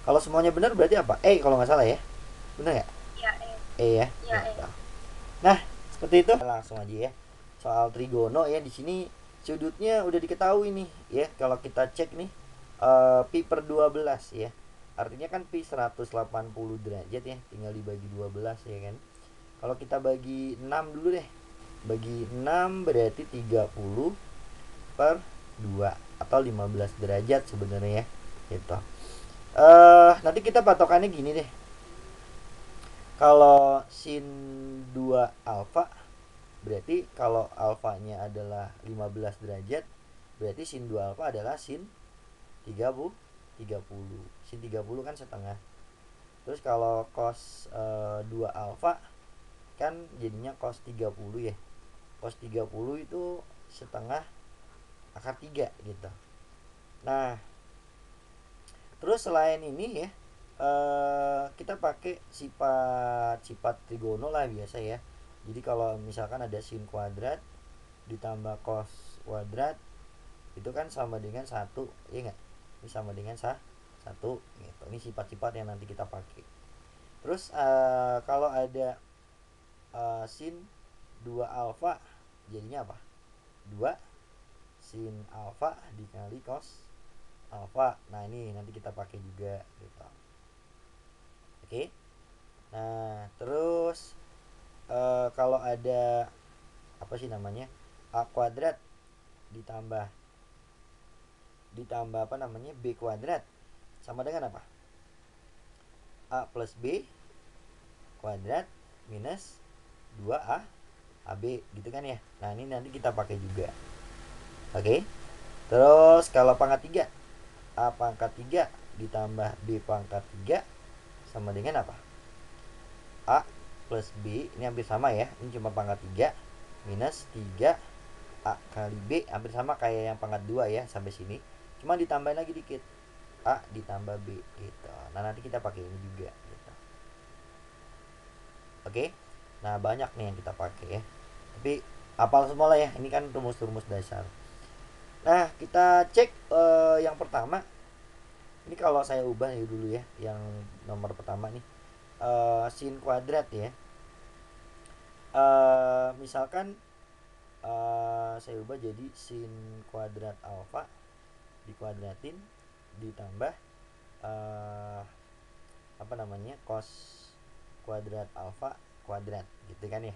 Kalau semuanya benar berarti apa? Kalau nggak salah ya. Benar nggak? Ya, Ya. ya, Gitu. Nah, seperti itu. Langsung aja ya. Soal trigono ya, di sini sudutnya udah diketahui nih ya. Kalau kita cek nih pi per 12 ya. Artinya kan pi 180 derajat ya, tinggal dibagi 12 ya kan. Kalau kita bagi 6 dulu deh. Bagi 6 berarti 30 per 2 atau 15 derajat sebenarnya ya. Gitu. Nanti kita patokannya gini deh. Kalau sin 2 alfa, berarti kalau alfanya adalah 15 derajat, berarti sin 2 alfa adalah sin 30. Sin 30 kan setengah. Terus kalau cos 2 alfa kan jadinya cos 30 ya. Cos 30 itu setengah akar 3 gitu. Nah, terus selain ini ya, kita pakai sifat trigono lah biasa ya. Jadi kalau misalkan ada sin kuadrat ditambah cos kuadrat, itu kan sama dengan 1, ya enggak? Ini sama dengan 1 gitu. Ini sifat-sifat yang nanti kita pakai. Terus kalau ada sin 2 alfa, jadinya apa? 2 sin alfa dikali cos alfa. Nah, ini nanti kita pakai juga gitu. Oke. Nah, terus kalau ada apa sih namanya? A kuadrat ditambah apa namanya? B kuadrat sama dengan apa? A plus B kuadrat minus 2A AB gitu kan ya. Nah, ini nanti kita pakai juga. Oke. Terus kalau pangkat 3, A pangkat 3 ditambah B pangkat 3 sama dengan apa? A plus B, ini hampir sama ya. Ini cuma pangkat 3 minus 3 A kali B, hampir sama kayak yang pangkat 2 ya sampai sini. Cuma ditambahin lagi dikit. A ditambah B gitu. Nah, nanti kita pakai ini juga gitu. Oke. Nah, banyak nih yang kita pakai ya. Tapi hafal semua lah ya. Ini kan rumus-rumus dasar. Nah, kita cek yang pertama. Ini kalau saya ubah ya dulu ya, yang nomor pertama nih. Sin kuadrat ya. Misalkan saya ubah jadi sin kuadrat alfa dikuadratin ditambah apa namanya, cos kuadrat alfa kuadrat gitu kan ya.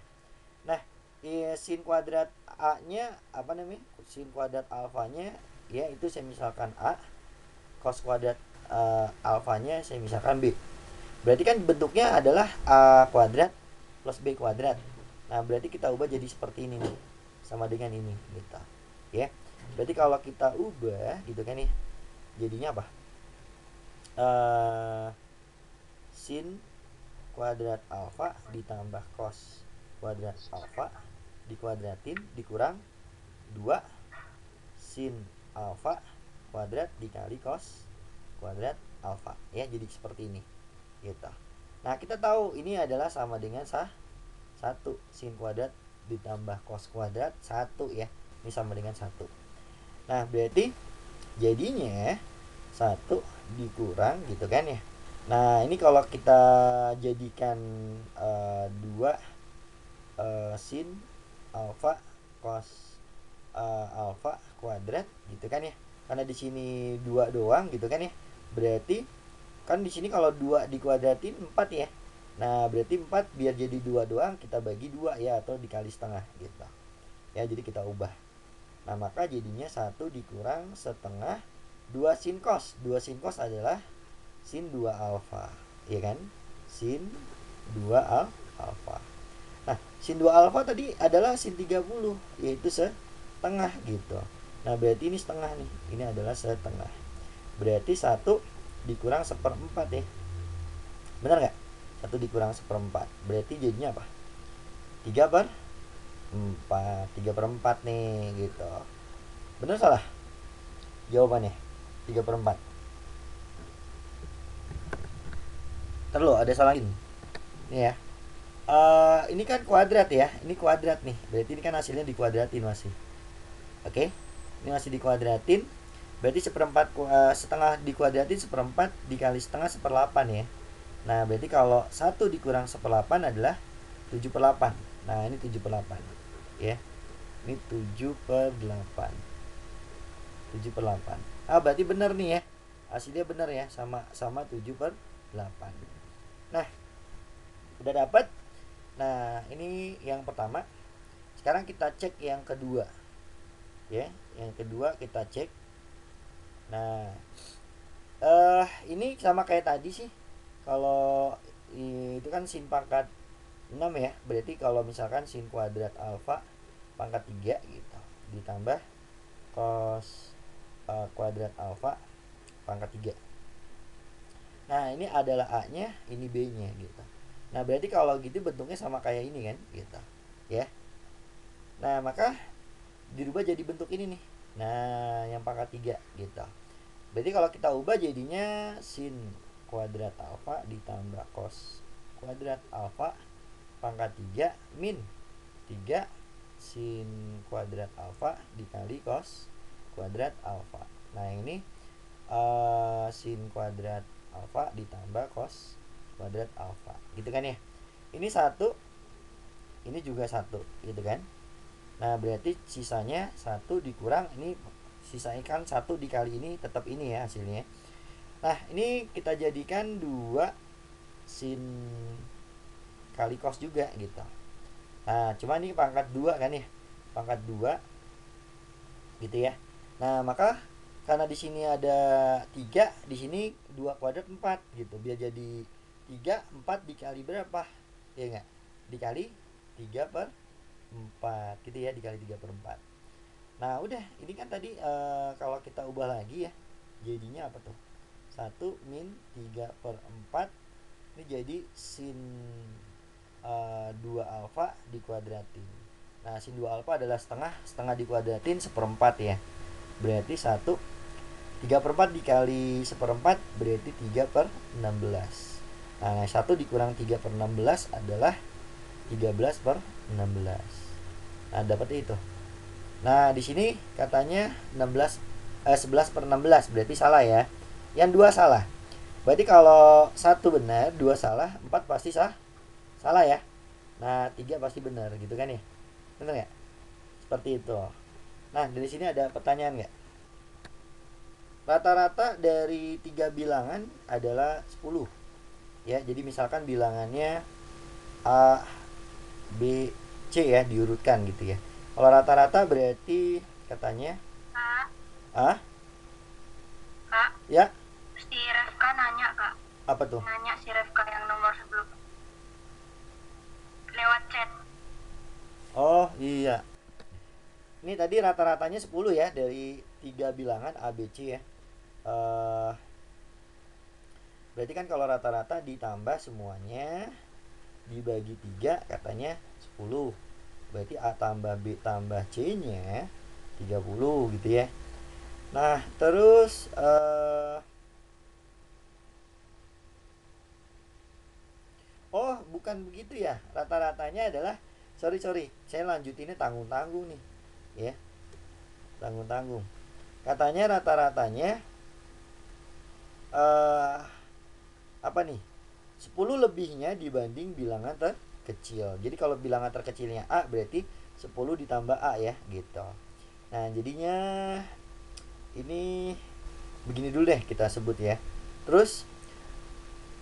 Nah, sin kuadrat a nya apa namanya, sin kuadrat alfanya ya itu saya misalkan a, cos kuadrat alfanya saya misalkan b. Berarti kan bentuknya adalah a kuadrat plus b kuadrat. Nah, berarti kita ubah jadi seperti ini nih, sama dengan ini gitu ya. Berarti kalau kita ubah gitu kan ya, jadinya apa? Sin kuadrat alfa ditambah cos kuadrat alfa dikuadratin dikurang 2 sin alfa kuadrat dikali cos kuadrat alfa ya, jadi seperti ini gitu. Nah, kita tahu ini adalah sama dengan 1 sin kuadrat ditambah cos kuadrat 1 ya. Ini sama dengan 1. Nah, berarti jadinya 1 dikurang gitu kan ya. Nah, ini kalau kita jadikan 2 sin alfa cos alfa kuadrat gitu kan ya. Karena di sini 2 doang gitu kan ya. Berarti kan di sini kalau 2 dikuadratin 4 ya. Nah, berarti 4 biar jadi 2 doang kita bagi 2 ya, atau dikali setengah gitu. Ya, jadi kita ubah. Nah, maka jadinya 1 dikurang setengah 2 sin cos. 2 sin cos adalah sin 2 alfa, ya kan? Sin 2 alfa. Nah, sin 2 alfa tadi adalah sin 30, yaitu setengah gitu. Nah, berarti ini setengah nih. Ini adalah setengah. Berarti 1 dikurang 1/4 ya. Benar nggak? 1 dikurang 1/4. Berarti jadinya apa? 3/4. 3/4 nih gitu. Benar salah? Jawabannya 3/4. Terus ada salah ini. Nih ya. Ini kan kuadrat ya. Ini kuadrat nih. Berarti ini kan hasilnya dikuadratin masih. Oke. Ini masih dikuadratin. Berarti setengah dikuadratin 1/4 dikali setengah 1/8 ya. Nah, berarti kalau 1 dikurang 1/8 adalah 7/8. Nah, ini 7/8 ya. Ini 7/8. 7/8. Berarti benar nih ya. Hasilnya benar ya, sama 7/8. Nah, udah dapat. Nah, ini yang pertama. Sekarang kita cek yang kedua. Ya, yang kedua kita cek. Nah, ini sama kayak tadi sih. Kalau itu kan sin pangkat 6 ya. Berarti kalau misalkan sin kuadrat alfa pangkat 3 gitu ditambah cos kuadrat alfa pangkat 3. Nah, ini adalah A-nya, ini B-nya gitu. Nah, berarti kalau gitu bentuknya sama kayak ini kan gitu. Ya. Nah, maka dirubah jadi bentuk ini nih. Nah, yang pangkat 3 gitu. Berarti kalau kita ubah jadinya sin kuadrat alfa ditambah cos kuadrat alfa pangkat 3 min 3 sin kuadrat alfa dikali cos kuadrat alfa. Nah, ini sin kuadrat alfa ditambah cos kuadrat alfa gitu kan ya. Ini 1, ini juga 1 gitu kan. Nah, berarti sisanya 1 dikurang ini, sisanya kan 1 dikali ini tetap ini ya hasilnya. Nah, ini kita jadikan 2 sin kali cos juga gitu. Nah, cuma ini pangkat 2 kan ya. Pangkat 2 gitu ya. Nah, maka karena di sini ada 3, di sini 2 kuadrat 4 gitu. Biar jadi 3, 4 dikali berapa? Ya enggak? Dikali 3/4 gitu ya, dikali 3/4. Nah, udah, ini kan tadi kalau kita ubah lagi ya, jadinya apa tuh? 1 min 3/4. Ini jadi sin 2 alfa dikuadratin. Nah, sin 2 alfa adalah setengah dikuadratin 1/4 ya. Berarti 3/4 dikali 1/4 berarti 3/16. Nah, 1 dikurang 3/16 adalah 13/16. Nah, dapat itu. Nah, di sini katanya 11/16, berarti salah ya. Yang 2 salah. Berarti kalau 1 benar, 2 salah, 4 pasti salah ya. Nah, 3 pasti benar gitu kan ya. Benar nggak? Seperti itu. Nah, dari sini ada pertanyaan nggak? Rata-rata dari 3 bilangan adalah 10. Ya, jadi misalkan bilangannya A, B, C ya, diurutkan gitu ya. Kalau rata-rata berarti katanya Kak, ya, si Refka nanya Kak. apa tuh? Nanya si Refka yang nomor sebelum lewat chat. Oh, iya. Ini tadi rata-ratanya 10 ya dari 3 bilangan A, B, C ya. Berarti kan kalau rata-rata ditambah semuanya dibagi 3 katanya 10. Berarti A tambah B tambah C nya 30 gitu ya. Nah, terus oh, bukan begitu ya. Rata-ratanya adalah sorry, saya lanjutinnya tanggung-tanggung nih ya. Tanggung-tanggung. Katanya rata-ratanya apa nih? 10 lebihnya dibanding bilangan terkecil. Jadi kalau bilangan terkecilnya A berarti 10 ditambah A ya gitu. Nah, jadinya ini begini dulu deh kita sebut ya. Terus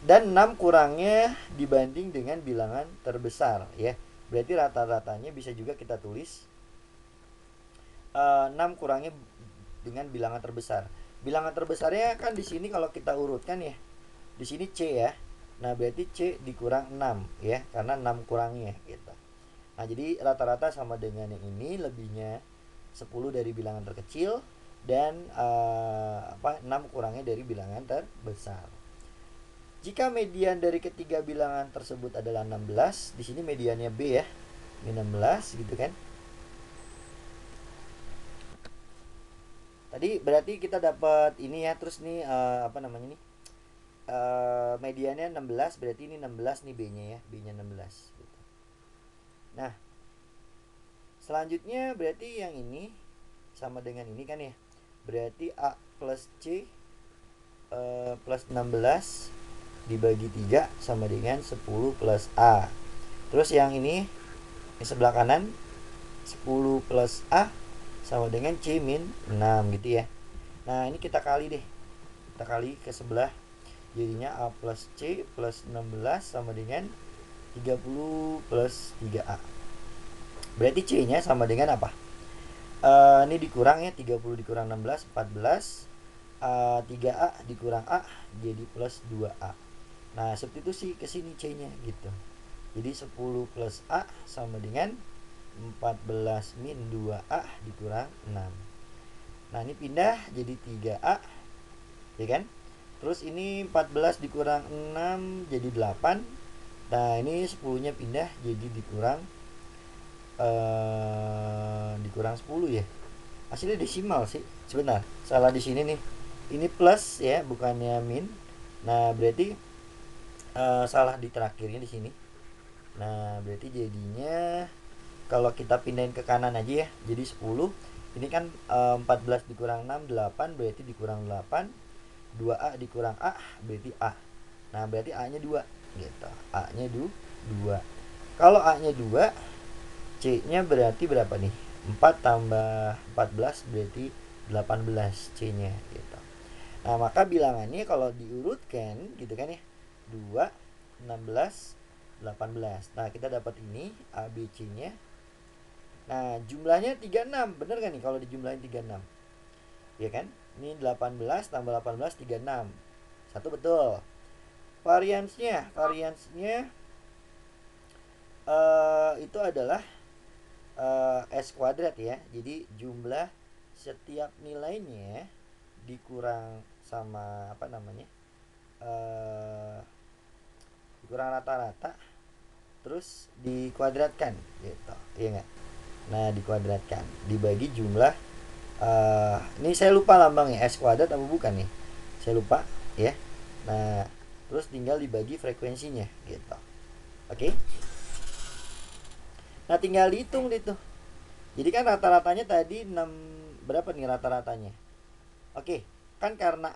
dan 6 kurangnya dibanding dengan bilangan terbesar ya. Berarti rata-ratanya bisa juga kita tulis 6 kurangnya dengan bilangan terbesar. Bilangan terbesarnya kan di sini kalau kita urutkan ya. Di sini C ya. Nah, berarti C dikurang 6 ya, karena 6 kurangnya gitu. Nah, jadi rata-rata sama dengan yang ini, lebihnya 10 dari bilangan terkecil, dan 6 kurangnya dari bilangan terbesar. Jika median dari ketiga bilangan tersebut adalah 16, di sini mediannya B ya, 16 gitu kan. Tadi berarti kita dapat ini ya, terus nih mediannya 16, berarti ini 16 nih B-nya ya, B-nya 16 gitu. Nah, selanjutnya berarti yang ini sama dengan ini kan ya. Berarti A plus C plus 16 dibagi 3 sama dengan 10 plus A. Terus yang ini di sebelah kanan 10 plus A sama dengan C min 6 gitu ya. Nah ini kita kali deh, kita kali ke sebelah, jadinya A plus C plus 16 sama dengan 30 plus 3A. Berarti C nya sama dengan apa? Ini dikurang ya, 30 dikurang 16 14, 3A dikurang A jadi plus 2A. Nah substitusi ke sini C nya gitu, jadi 10 plus A sama dengan 14 min 2A dikurang 6. Nah ini pindah jadi 3A ya kan. Terus ini 14 dikurang 6 jadi 8. Nah ini 10 nya pindah jadi dikurang 10 ya. Hasilnya desimal sih. Sebentar, salah di sini nih. Ini plus ya, bukannya min. Nah berarti salah di terakhirnya di sini. Nah berarti jadinya kalau kita pindahin ke kanan aja ya, jadi 10. Ini kan 14 dikurang 6 8, berarti dikurang 8. 2A dikurang A berarti A. Nah berarti A nya 2 gitu. A nya 2. Kalau A nya 2, C nya berarti berapa nih? 4 tambah 14 berarti 18 C nya gitu. Nah maka bilangannya kalau diurutkan gitu kan ya, 2, 16, 18. Nah kita dapat ini ABC nya. Nah jumlahnya 36, bener kan nih kalau dijumlahin 36 ya kan. Ini 18 tambah 18 36. Satu betul. Variansnya itu adalah S kuadrat ya. Jadi jumlah setiap nilainya dikurang sama dikurang rata-rata terus dikuadratkan gitu, iya nggak? Nah dikuadratkan dibagi jumlah ini saya lupa lambangnya S kuadrat apa bukan nih, saya lupa ya. Nah terus tinggal dibagi frekuensinya gitu. Oke. Nah tinggal dihitung gitu. Jadi kan rata-ratanya tadi 6, berapa nih rata-ratanya? Oke, kan karena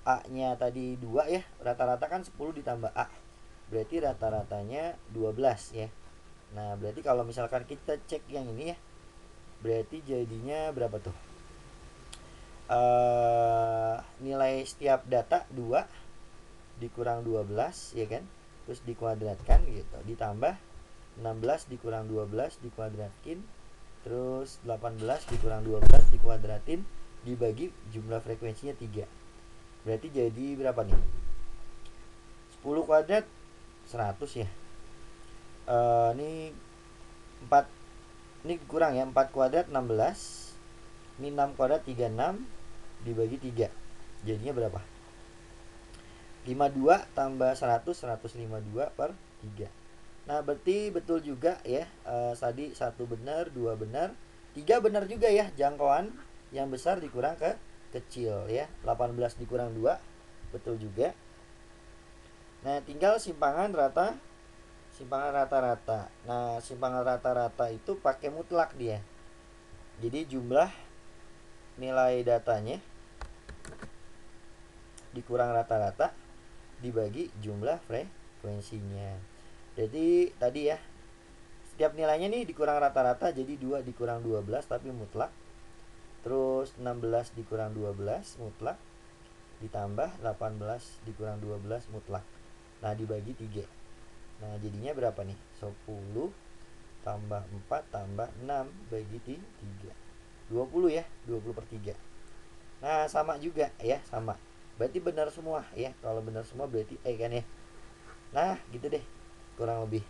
A-nya tadi 2 ya, rata-rata kan 10 ditambah A. Berarti rata-ratanya 12 ya. Nah, berarti kalau misalkan kita cek yang ini ya, berarti jadinya berapa tuh? Nilai setiap data 2 dikurang 12 ya kan? Terus dikuadratkan gitu, ditambah 16 dikurang 12 dikuadratin, terus 18 dikurang 12 dikuadratin, dibagi jumlah frekuensinya 3. Berarti jadi berapa nih? 10 kuadrat 100 ya. Ini 4, ini kurang ya, 4 kuadrat 16. Ini 6 kuadrat 36 dibagi 3. Jadinya berapa? 52 tambah 100 152 per 3. Nah, berarti betul juga ya. Tadi 1 benar, 2 benar, 3 benar juga ya. Jangkauan yang besar dikurang ke kecil ya. 18 dikurang 2 betul juga. Nah tinggal simpangan rata-rata. Nah simpangan rata-rata itu pakai mutlak dia. Jadi jumlah nilai datanya dikurang rata-rata dibagi jumlah frekuensinya. Jadi tadi ya, setiap nilainya nih dikurang rata-rata, jadi 2 dikurang 12 tapi mutlak. Terus 16 dikurang 12 mutlak, ditambah 18 dikurang 12 mutlak. Nah dibagi 3. Nah jadinya berapa nih? 10 tambah 4 tambah 6 bagi 3. 20 ya, 20 per 3. Nah sama juga ya, sama. Berarti benar semua ya. Kalau benar semua berarti E kan ya. Nah gitu deh kurang lebih.